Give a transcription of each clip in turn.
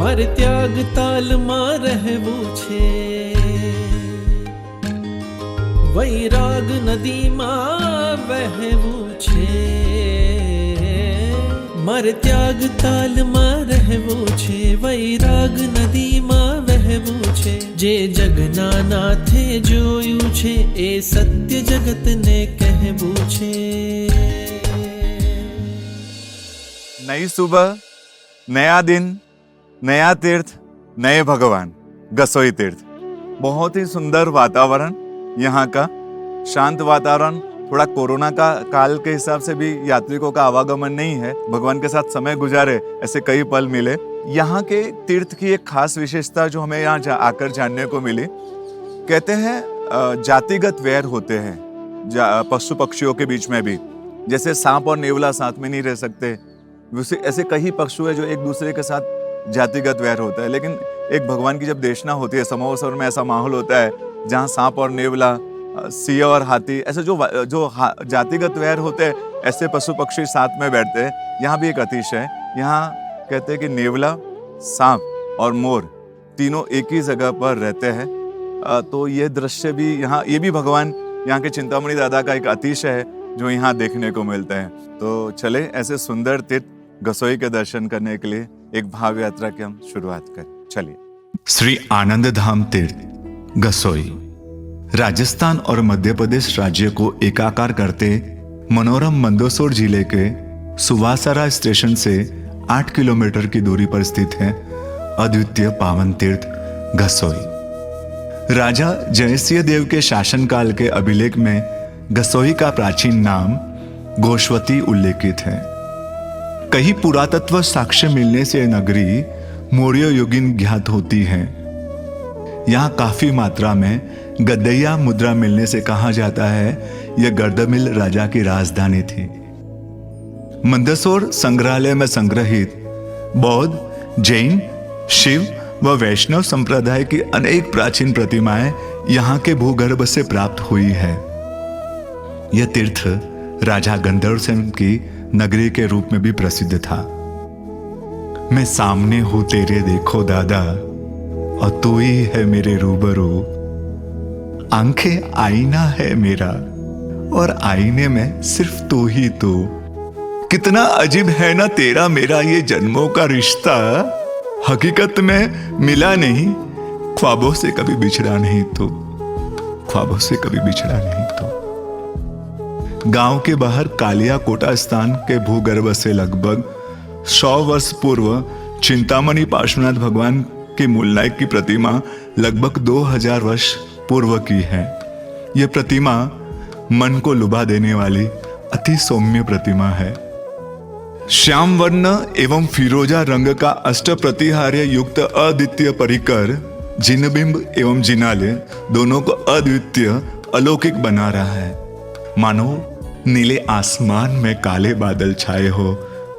મારે ત્યાગ તાલમાં રહેવું છે, વૈરાગ નદીમાં વહેવું છે, મારે ત્યાગ તાલમાં રહેવું છે, વૈરાગ નદીમાં વહેવું છે, જે જગના નાથે જોયું છે એ સત્ય જગતને કહેવું છે। नई सुबह, नया दिन, नया तीर्थ, नए भगवान, गसोई तीर्थ। बहुत ही सुंदर वातावरण यहाँ का, शांत वातावरण। थोड़ा कोरोना का काल के हिसाब से भी यात्रिकों का आवागमन नहीं है, भगवान के साथ समय गुजारे ऐसे कई पल मिले। यहाँ के तीर्थ की एक खास विशेषता जो हमें यहाँ आकर जानने को मिली, कहते हैं जातिगत वैर होते हैं पशु पक्षियों के बीच में भी, जैसे सांप और नेवला साथ में नहीं रह सकते, ऐसे कई पशु है जो एक दूसरे के साथ जातिगत वैर होता है। लेकिन एक भगवान की जब देशना होती है, समोत्सव में ऐसा माहौल होता है जहाँ सांप और नेवला, सिंह और हाथी, ऐसे जो जातिगत वैर होते हैं ऐसे पशु पक्षी साथ में बैठते हैं। यहाँ भी एक अतिशय है, यहाँ कहते हैं कि नेवला, सांप और मोर तीनों एक ही जगह पर रहते हैं। तो ये दृश्य भी यहाँ, ये भी भगवान यहाँ के चिंतामणि दादा का एक अतिशय है जो यहाँ देखने को मिलता है। तो चले ऐसे सुंदर तीर्थ गसोई के दर्शन करने के लिए एक भाव यात्रा की हम शुरुआत करें। चलिए। श्री आनंद धाम तीर्थ गसोई राजस्थान और मध्य प्रदेश राज्य को एकाकार करते मनोरम मंदसौर जिले के सुवासरा स्टेशन से 8 किलोमीटर की दूरी पर स्थित है अद्वितीय पावन तीर्थ गसोई। राजा जयसिंह देव के शासनकाल के अभिलेख में गसोई का प्राचीन नाम गोश्वती उल्लेखित है। कई पुरातत्व साक्ष्य मिलने से नगरी मौर्य युगीन ज्ञात होती है। यहाँ काफी मात्रा में गद्दैया मुद्रा मिलने से कहा जाता है यह गर्दमिल राजा की राजधानी थी। मंदसौर संग्रहालय में संग्रहित बौद्ध, जैन, शिव व वैष्णव संप्रदाय की अनेक प्राचीन प्रतिमाएं यहाँ के भूगर्भ से प्राप्त हुई है। यह तीर्थ राजा गंधर्व सेन की नगरी के रूप में भी प्रसिद्ध था। मैं सामने हूं तेरे देखो दादा और तू ही है मेरे रूबरू, आंखें आईना है मेरा और आईने में सिर्फ तू ही तू। कितना अजीब है ना तेरा मेरा ये जन्मों का रिश्ता, हकीकत में मिला नहीं, ख्वाबों से कभी बिछड़ा नहीं तू, ख्वाबों से कभी बिछड़ा नहीं तू। गांव के बाहर कालिया कोटा स्थान के भूगर्भ से लगभग 100 वर्ष पूर्व चिंतामणि पार्श्वनाथ भगवान की मूलनायक की प्रतिमा लगभग 2000 वर्ष पूर्व की है। यह प्रतिमा मन को लुभा देने वाली अति सौम्य प्रतिमा है। श्याम वर्ण एवं फिरोजा रंग का अष्ट प्रतिहार्य युक्त अद्वितीय परिकर जिनबिंब एवं जिनाले दोनों को अद्वितीय अलौकिक बना रहा है। मानो नीले आसमान में काले बादल छाए हो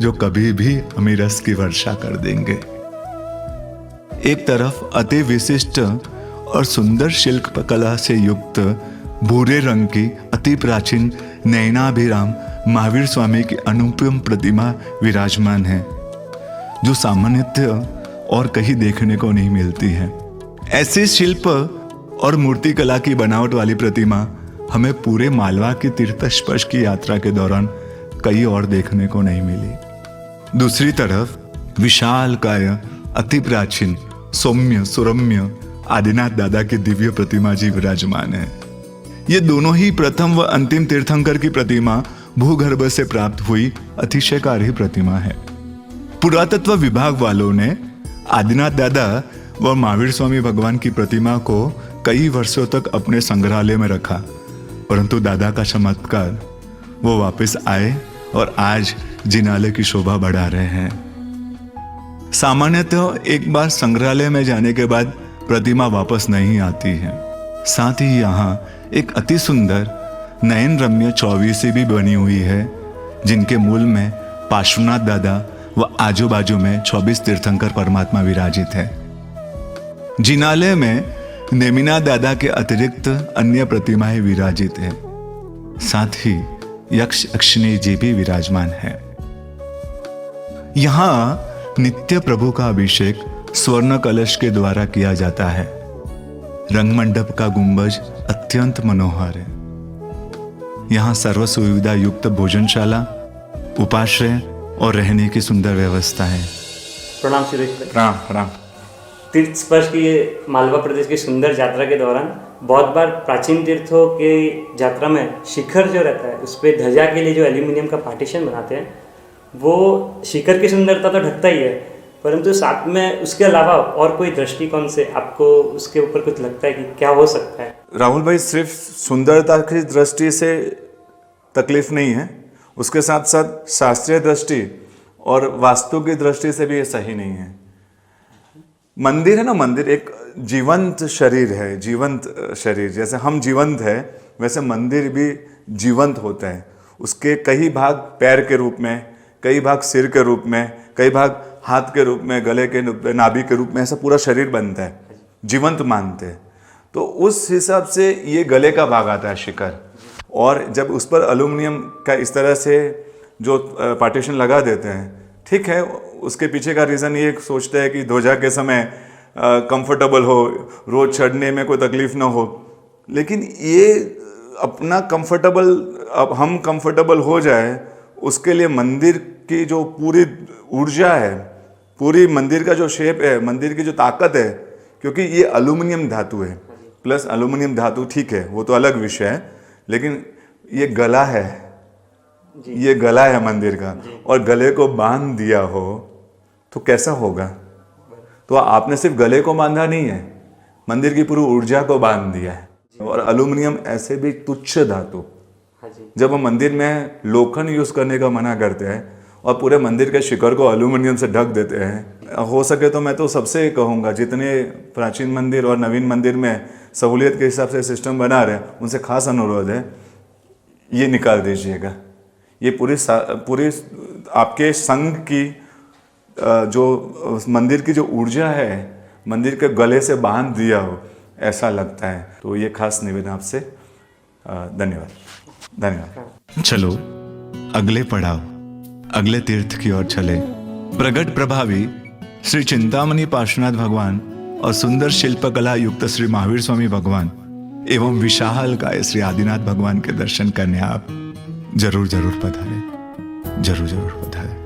जो कभी भी अमीरस की वर्षा कर देंगे। एक तरफ अति विशिष्ट और सुंदर शिल्प कला से युक्त भूरे रंग की अति प्राचीन नयनाभिराम महावीर स्वामी की अनुपम प्रतिमा विराजमान है, जो सामान्यतः और कहीं देखने को नहीं मिलती है। ऐसे शिल्प और मूर्ति कला की बनावट वाली प्रतिमा हमें पूरे मालवा की तीर्थ स्पर्श की यात्रा के दौरान कई और देखने को नहीं मिली। दूसरी तरफ विशाल काय अति प्राचीन सौम्य सुरम्य आदिनाथ दादा की दिव्य प्रतिमा जी विराजमान है। ये दोनों ही प्रथम व अंतिम तीर्थंकर की प्रतिमा भूगर्भ से प्राप्त हुई अतिशयकारी प्रतिमा है। पुरातत्व विभाग वालों ने आदिनाथ दादा व महावीर स्वामी भगवान की प्रतिमा को कई वर्षों तक अपने संग्रहालय में रखा, परंतु दादा का चमत्कार, वो वापस आए और आज जिनालय की शोभा बढ़ा रहे हैं। सामान्यतः एक बार संग्रहालय में जाने के बाद प्रतिमा वापस नहीं आती है। साथ ही यहाँ एक अति सुंदर नयन रम्य चौवीसी भी बनी हुई है, जिनके मूल में पार्श्वनाथ दादा व आजू बाजू में 24 तीर्थंकर परमात्मा विराजित है। जिनालय में नेमिनाथ दादा के अतिरिक्त अन्य प्रतिमाएं विराजित है। साथ ही यक्ष यक्षिणी जी भी विराजमान है। यहाँ नित्य प्रभु का अभिषेक स्वर्ण कलश के द्वारा किया जाता है। रंगमंडप का गुंबज अत्यंत मनोहर है। यहाँ सर्व सुविधा युक्त भोजनशाला, उपाश्रय और रहने की सुंदर व्यवस्था है। प्रणाम सुरेश भाई। प्रणाम प्रणाम। तीर्थ स्पर्श की ये मालवा प्रदेश की सुंदर यात्रा के दौरान बहुत बार प्राचीन तीर्थों के यात्रा में शिखर जो रहता है उस पर ध्वजा के लिए जो एल्यूमिनियम का पार्टीशन बनाते हैं वो शिखर की सुंदरता तो ढकता ही है, परंतु साथ में उसके अलावा और कोई दृष्टिकोण से आपको उसके ऊपर कुछ लगता है कि क्या हो सकता है? राहुल भाई, सिर्फ सुंदरता की दृष्टि से तकलीफ नहीं है, उसके साथ साथ शास्त्रीय दृष्टि और वास्तु की दृष्टि से भी ये सही नहीं है। मंदिर है ना, मंदिर एक जीवंत शरीर है, जीवंत शरीर। जैसे हम जीवंत है वैसे मंदिर भी जीवंत होता है। उसके कई भाग पैर के रूप में, कई भाग सिर के रूप में, कई भाग हाथ के रूप में, गले के रूप में, नाभि के रूप में, ऐसा पूरा शरीर बनता है, जीवंत मानते हैं। तो उस हिसाब से ये गले का भाग आता है शिखर, और जब उस पर एल्यूमिनियम का इस तरह से जो पार्टीशन लगा देते हैं, ठीक है, उसके पीछे का रीज़न ये सोचते हैं कि ध्वजा के समय कंफर्टेबल हो, रोज़ चढ़ने में कोई तकलीफ ना हो। लेकिन ये अपना कंफर्टेबल, अब हम कंफर्टेबल हो जाए, उसके लिए मंदिर की जो पूरी ऊर्जा है, पूरी मंदिर का जो शेप है, मंदिर की जो ताकत है, क्योंकि ये एल्यूमिनियम धातु है, प्लस एल्यूमिनियम धातु, ठीक है, वो तो अलग विषय है, लेकिन ये गला है, ये गला है मंदिर का, और गले को बांध दिया हो तो कैसा होगा? तो आपने सिर्फ गले को बांधा नहीं है, मंदिर की पूरी ऊर्जा को बांध दिया है। और एल्यूमिनियम ऐसे भी तुच्छ धातु, जब हम मंदिर में लोखंड यूज करने का मना करते हैं और पूरे मंदिर के शिखर को एल्यूमिनियम से ढक देते हैं, हो सके तो मैं तो सबसे कहूँगा, जितने प्राचीन मंदिर और नवीन मंदिर में सहूलियत के हिसाब से सिस्टम बना रहे हैं, उनसे खास अनुरोध है, ये निकाल दीजिएगा। ये पूरी आपके संघ की जो मंदिर की जो ऊर्जा है, मंदिर के गले से बांध दिया हो, ऐसा लगता है। तो ये खास निवेदन आपसे। धन्यवाद, धन्यवाद। चलो अगले पड़ाव, अगले तीर्थ की ओर चले। प्रगट प्रभावी श्री चिंतामणि पार्श्वनाथ भगवान और सुंदर शिल्पकला युक्त श्री महावीर स्वामी भगवान एवं विशाल काय श्री आदिनाथ भगवान के दर्शन करने आप जरूर जरूर पधारें, जरूर जरूर पधारें।